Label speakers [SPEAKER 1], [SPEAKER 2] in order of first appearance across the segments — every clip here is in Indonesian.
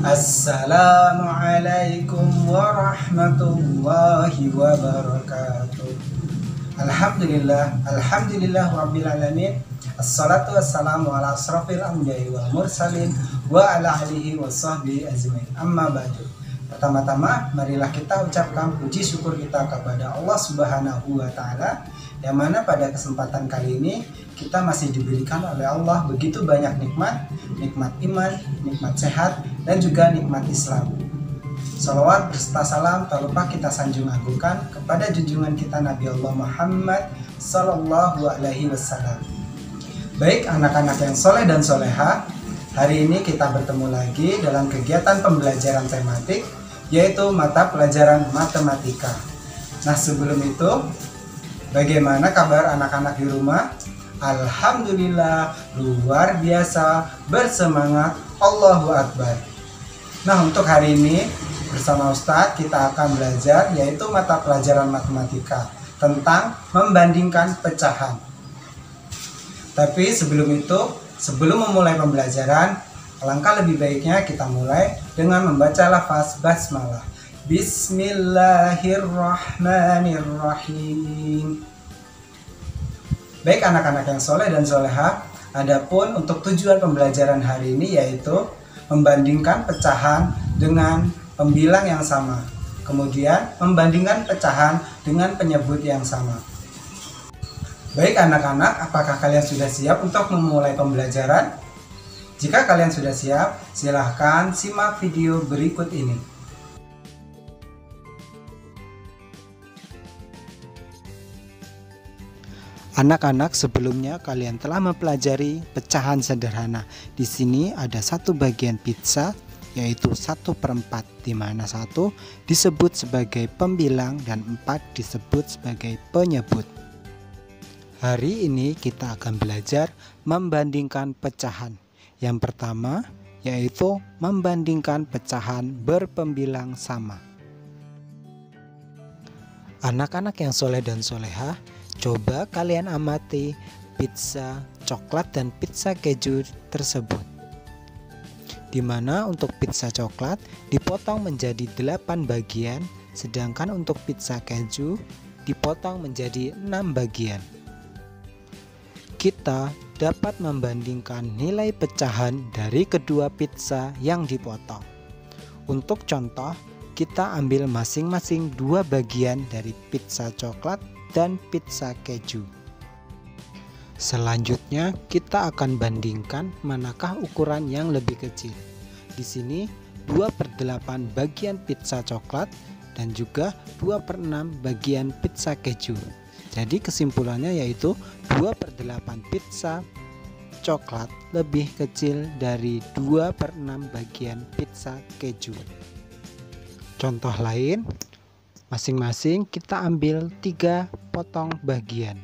[SPEAKER 1] Assalamualaikum warahmatullahi wabarakatuh. Alhamdulillah rabbil alamin. Assalatu wassalamu ala asrafil anbiya'i wal mursalin wa ala alihi wa sahbihi ajmain. Amma ba'du. Pertama-tama marilah kita ucapkan puji syukur kita kepada Allah Subhanahu wa taala, yang mana pada kesempatan kali ini kita masih diberikan oleh Allah begitu banyak nikmat iman, nikmat sehat, dan juga nikmat Islam. Salawat berserta salam tak lupa kita sanjung agungkan kepada junjungan kita Nabi Allah Muhammad Sallallahu Alaihi Wasallam. Baik anak-anak yang soleh dan soleha, hari ini kita bertemu lagi dalam kegiatan pembelajaran tematik, yaitu mata pelajaran matematika. Nah sebelum itu, bagaimana kabar anak-anak di rumah? Alhamdulillah, luar biasa, bersemangat, Allahu Akbar. Nah untuk hari ini bersama Ustadz kita akan belajar yaitu mata pelajaran matematika tentang membandingkan pecahan. Tapi sebelum memulai pembelajaran, alangkah lebih baiknya kita mulai dengan membaca lafaz basmalah. Bismillahirrahmanirrahim. Baik anak-anak yang soleh dan soleha, adapun untuk tujuan pembelajaran hari ini yaitu membandingkan pecahan dengan pembilang yang sama, kemudian membandingkan pecahan dengan penyebut yang sama. Baik anak-anak, apakah kalian sudah siap untuk memulai pembelajaran? Jika kalian sudah siap, silahkan simak video berikut ini. Anak-anak, sebelumnya kalian telah mempelajari pecahan sederhana. Di sini ada satu bagian pizza, yaitu 1/4, di mana 1 disebut sebagai pembilang dan 4 disebut sebagai penyebut. Hari ini kita akan belajar membandingkan pecahan. Yang pertama yaitu membandingkan pecahan berpembilang sama. Anak-anak yang soleh dan soleha, coba kalian amati pizza coklat dan pizza keju tersebut, di mana untuk pizza coklat dipotong menjadi 8 bagian, sedangkan untuk pizza keju dipotong menjadi 6 bagian. Kita dapat membandingkan nilai pecahan dari kedua pizza yang dipotong. Untuk contoh, kita ambil masing-masing 2 bagian dari pizza coklat dan pizza keju. Selanjutnya kita akan bandingkan manakah ukuran yang lebih kecil. Di sini 2/8 bagian pizza coklat dan juga 2/6 bagian pizza keju. Jadi kesimpulannya yaitu 2/8 pizza coklat lebih kecil dari 2/6 bagian pizza keju. Contoh lain, masing-masing kita ambil 3 potong bagian.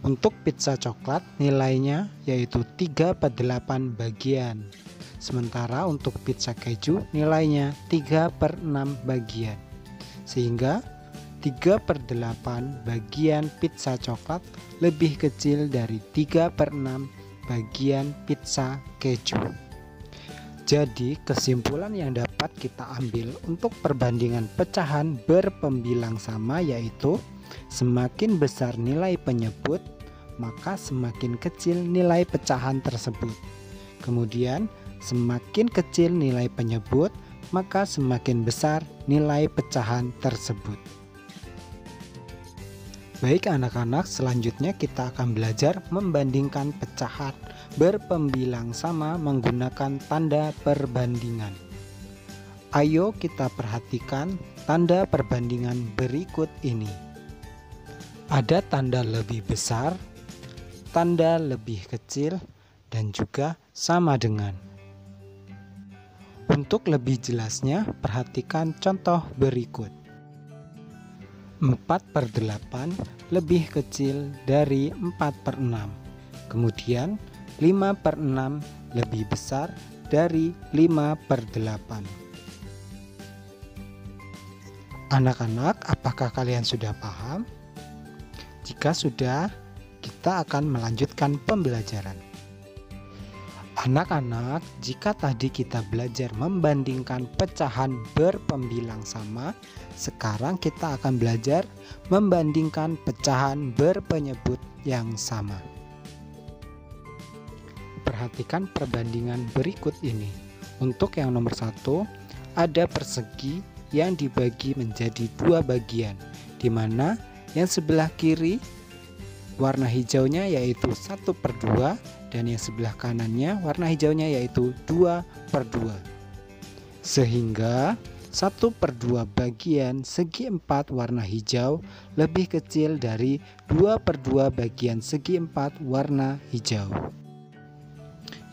[SPEAKER 1] Untuk pizza coklat nilainya yaitu 3/8 bagian. Sementara untuk pizza keju nilainya 3/6 bagian. Sehingga 3/8 bagian pizza coklat lebih kecil dari 3/6 bagian pizza keju. Jadi kesimpulan yang dapat kita ambil untuk perbandingan pecahan berpembilang sama yaitu semakin besar nilai penyebut, maka semakin kecil nilai pecahan tersebut. Kemudian semakin kecil nilai penyebut, maka semakin besar nilai pecahan tersebut. Baik anak-anak, selanjutnya kita akan belajar membandingkan pecahan berpembilang sama menggunakan tanda perbandingan. Ayo kita perhatikan tanda perbandingan berikut ini. Ada tanda lebih besar, tanda lebih kecil, dan juga sama dengan. Untuk lebih jelasnya, perhatikan contoh berikut. 4/8 lebih kecil dari 4/6. Kemudian 5/6 lebih besar dari 5/8. Anak-anak, apakah kalian sudah paham? Jika sudah, kita akan melanjutkan pembelajaran. Anak-anak, jika tadi kita belajar membandingkan pecahan berpembilang sama, sekarang kita akan belajar membandingkan pecahan berpenyebut yang sama. Perhatikan perbandingan berikut ini. Untuk yang nomor 1, ada persegi yang dibagi menjadi 2 bagian, di mana yang sebelah kiri warna hijaunya yaitu 1/2 dan yang sebelah kanannya warna hijaunya yaitu 2/2. Sehingga 1/2 bagian segi 4 warna hijau lebih kecil dari 2/2 bagian segi 4 warna hijau.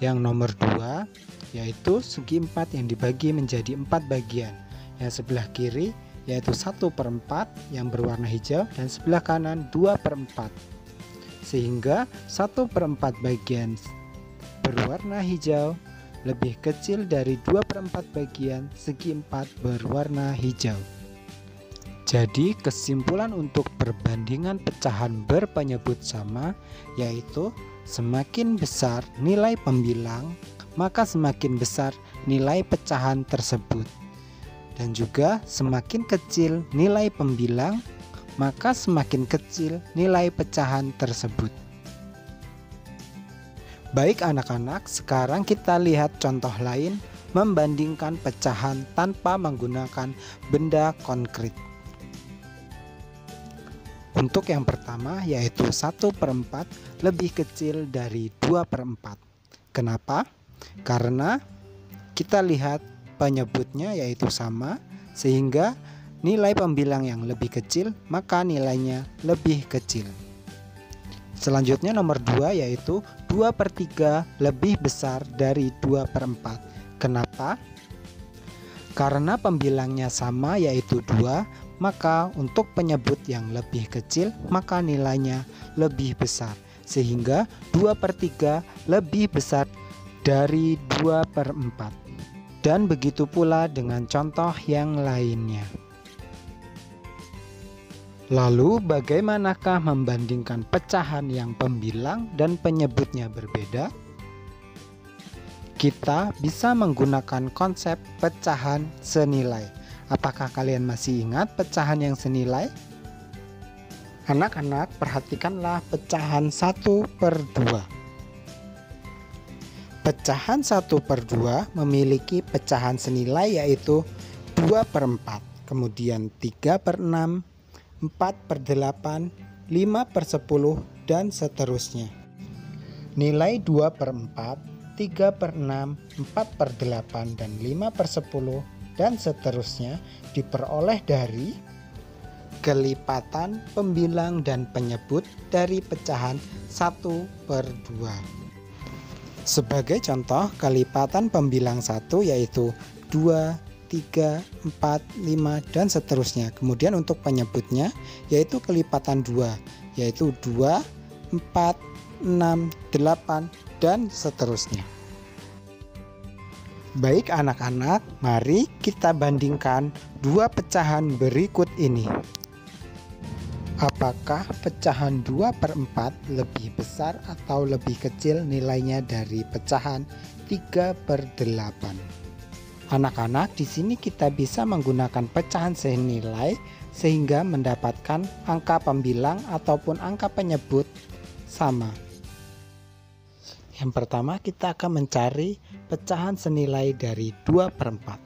[SPEAKER 1] Yang nomor 2 yaitu segi 4 yang dibagi menjadi 4 bagian. Yang sebelah kiri yaitu 1/4 yang berwarna hijau dan sebelah kanan 2/4. Sehingga 1/4 bagian berwarna hijau lebih kecil dari 2/4 bagian segi 4 berwarna hijau. Jadi kesimpulan untuk perbandingan pecahan berpenyebut sama yaitu semakin besar nilai pembilang, maka semakin besar nilai pecahan tersebut. Dan juga semakin kecil nilai pembilang, maka semakin kecil nilai pecahan tersebut. Baik anak-anak, sekarang kita lihat contoh lain membandingkan pecahan tanpa menggunakan benda konkret. Untuk yang pertama yaitu 1/4 lebih kecil dari 2/4. Kenapa? Karena kita lihat penyebutnya yaitu sama, sehingga nilai pembilang yang lebih kecil maka nilainya lebih kecil. Selanjutnya nomor 2 yaitu 2/3 lebih besar dari 2/4. Kenapa? Karena pembilangnya sama yaitu 2, maka untuk penyebut yang lebih kecil maka nilainya lebih besar, sehingga 2/3 lebih besar dari 2/4. Dan begitu pula dengan contoh yang lainnya. Lalu bagaimanakah membandingkan pecahan yang pembilang dan penyebutnya berbeda? Kita bisa menggunakan konsep pecahan senilai. Apakah kalian masih ingat pecahan yang senilai? Anak-anak, perhatikanlah pecahan 1/2. Pecahan 1/2 memiliki pecahan senilai yaitu 2/4, kemudian 3/6, 4/8, 5/10, dan seterusnya. Nilai 2/4, 3/6, 4/8, dan 5/10, dan seterusnya diperoleh dari kelipatan pembilang dan penyebut dari pecahan 1/2. Sebagai contoh, kelipatan pembilang 1 yaitu 2, 3, 4, 5, dan seterusnya. Kemudian untuk penyebutnya yaitu kelipatan 2 yaitu 2, 4, 6, 8, dan seterusnya. Baik anak-anak, mari kita bandingkan dua pecahan berikut ini. Apakah pecahan 2/4 lebih besar atau lebih kecil nilainya dari pecahan 3/8? Anak-anak, di sini kita bisa menggunakan pecahan senilai sehingga mendapatkan angka pembilang ataupun angka penyebut sama. Yang pertama, kita akan mencari pecahan senilai dari 2/4.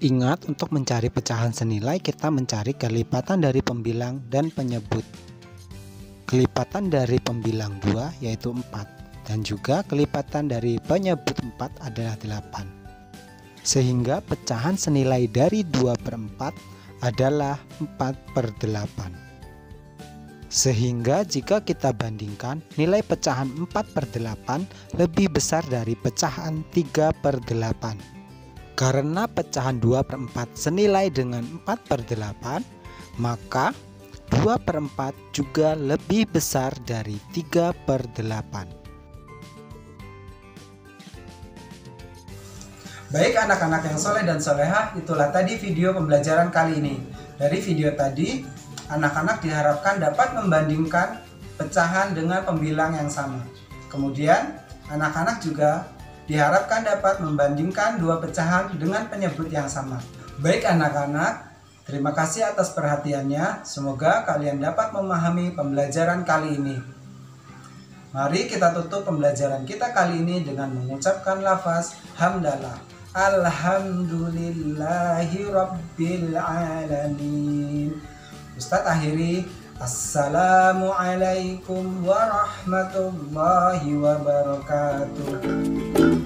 [SPEAKER 1] Ingat, untuk mencari pecahan senilai kita mencari kelipatan dari pembilang dan penyebut. Kelipatan dari pembilang 2 yaitu 4 dan juga kelipatan dari penyebut 4 adalah 8. Sehingga pecahan senilai dari 2/4 adalah 4/8. Sehingga jika kita bandingkan, nilai pecahan 4/8 lebih besar dari pecahan 3/8. Karena pecahan 2/4 senilai dengan 4/8, maka 2/4 juga lebih besar dari 3/8. Baik anak-anak yang soleh dan solehah, itulah tadi video pembelajaran kali ini. Dari video tadi, anak-anak diharapkan dapat membandingkan pecahan dengan pembilang yang sama. Kemudian, anak-anak juga Diharapkan dapat membandingkan dua pecahan dengan penyebut yang sama. Baik anak-anak, terima kasih atas perhatiannya. Semoga kalian dapat memahami pembelajaran kali ini. Mari kita tutup pembelajaran kita kali ini dengan mengucapkan lafaz hamdalah. Alhamdulillahi Rabbil Alamin. Ustadz akhiri, Assalamualaikum warahmatullahi wabarakatuh.